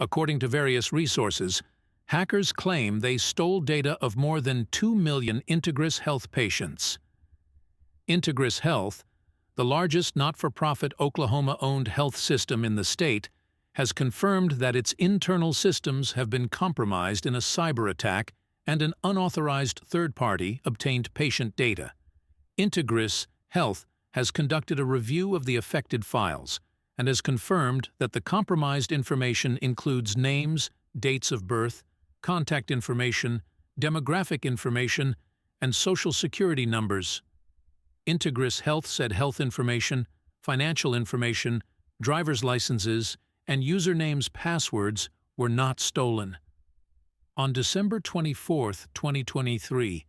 According to various resources, hackers claim they stole data of more than 2 million Integris Health patients. Integris Health, the largest not-for-profit Oklahoma-owned health system in the state, has confirmed that its internal systems have been compromised in a cyber attack and an unauthorized third party obtained patient data. Integris Health has conducted a review of the affected files and has confirmed that the compromised information includes names, dates of birth, contact information, demographic information, and social security numbers. Integris Health said health information, financial information, driver's licenses, and usernames' passwords were not stolen. On December 24, 2023,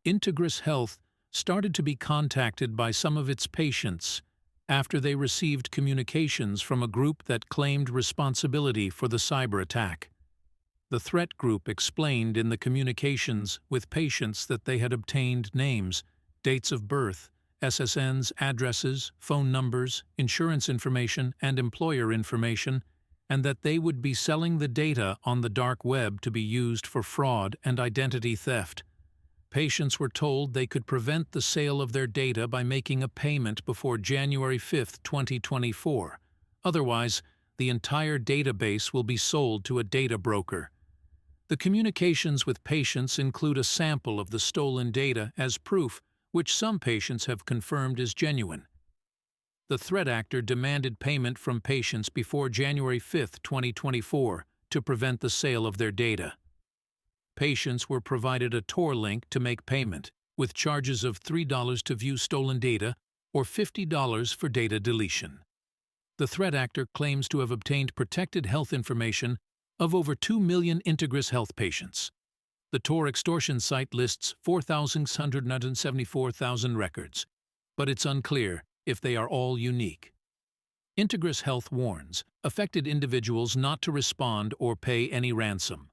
Integris Health started to be contacted by some of its patients after they received communications from a group that claimed responsibility for the cyber attack. The threat group explained in the communications with patients that they had obtained names, dates of birth, SSNs, addresses, phone numbers, insurance information, and employer information, and that they would be selling the data on the dark web to be used for fraud and identity theft. Patients were told they could prevent the sale of their data by making a payment before January 5, 2024. Otherwise, the entire database will be sold to a data broker. The communications with patients include a sample of the stolen data as proof, which some patients have confirmed is genuine. The threat actor demanded payment from patients before January 5, 2024, to prevent the sale of their data. Patients were provided a Tor link to make payment, with charges of $3 to view stolen data or $50 for data deletion. The threat actor claims to have obtained protected health information of over 2 million Integris Health patients. The Tor extortion site lists 4,674,000 records, but it's unclear if they are all unique. Integris Health warns affected individuals not to respond or pay any ransom.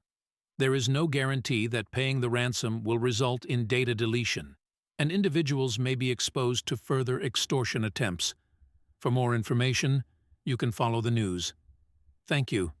There is no guarantee that paying the ransom will result in data deletion, and individuals may be exposed to further extortion attempts. For more information, you can follow the news. Thank you.